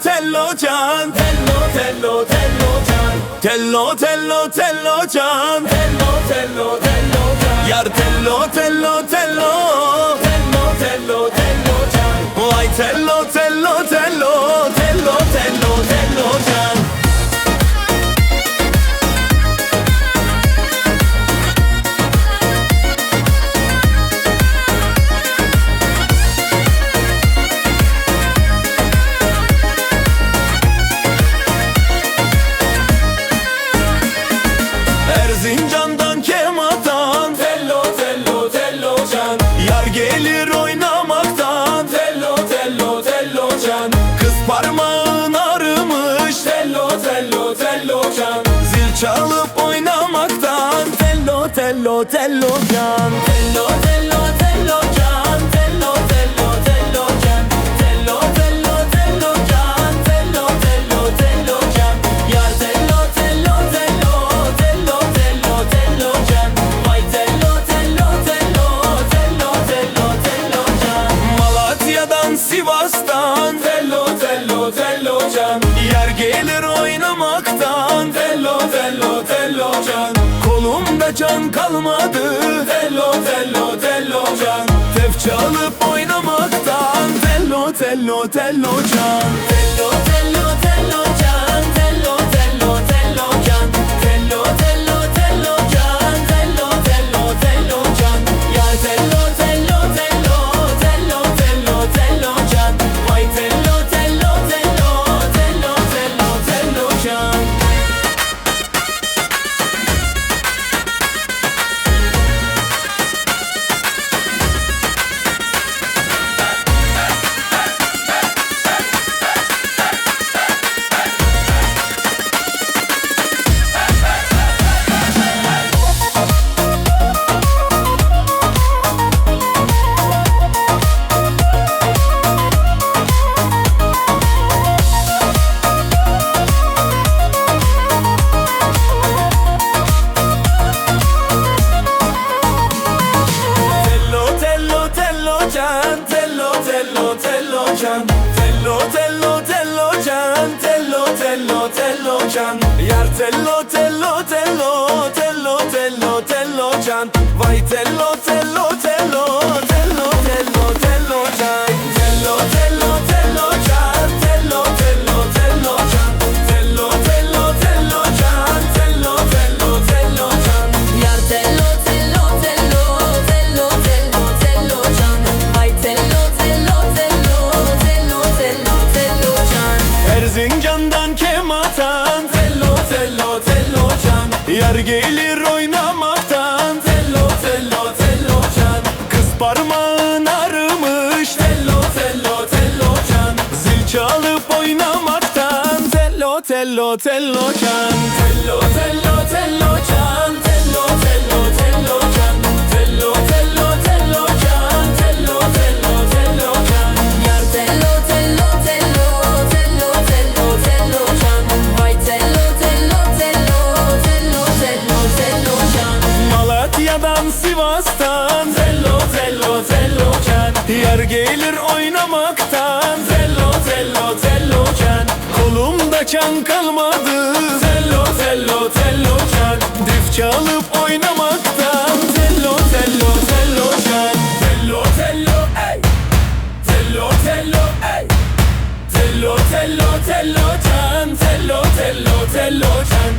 tello can. Tello tello tello can. Tello tello tello can. Tello tello tello can. Yar tello tello tello. Tello tello tello can. Vay tello tello tello. Tello tello tello can. Erzincan'dan Kemat'tan tello tello tello can. Yar gelir oynamaktan tello tello tello can. Kız parmağın ağrımış tello tello tello can. Zil çalıp oynamaktan tello tello tello can. Tello tello tello can. Tello tello tello can. Tello tello tello can. Tello tello tello can. Yar tello tello tello. Tello tello tello can. Vay tello tello tello. Tello tello tello can. Malatya'dan Sivas'tan tello tello tello can. Yer gelir oynamaktan tello tello tello can. Kolumda can kalmadı tello tello tello can. Tef çalıp oynamaktan tello tello tello can. Tello tello tello can. Tello tello tello can. Tello tello tello can. Tello tello tello can. Ya tello tello tello. Tello tello tello can. Vay tello tello tello. Tello tello tello can. Tello tello tello can. Tello tello tello can. Tello tello tello can. Yar tello tello tello. Tello tello tello can. Vay tello tello tello. Tello tello tello can. Tello tello tello can. Tello tello tello can. Tello tello tello can. Tello tello tello can. Yar tello tello tello. Tello tello tello can. Vay tello tello tello. Tello tello tello can. Erzincan'dan Kemat'tan tello tello tello can. Yar gelir oynamaktan tello tello tello can. Kız parmağın ağrımış tello tello tello can. Zil çalıp oynamaktan tello tello tello can. Tello tello tello can. Tello tello tello can. Tello tello tello can. Tello tello tello can. Yar tello tello tello. Tello tello tello can. Vay tello tello tello. Tello tello tello can. Malatya'dan Sivas'tan tello tello tello can. Yar gelir oynamaktan tello tello tello can. Kolumda can kalmadı tello tello tello can. Dif çalıp oynamaktan tello tello tello can. Tello tello ey. Tello tello ey. Tello tello tello can. Tello tello tello can.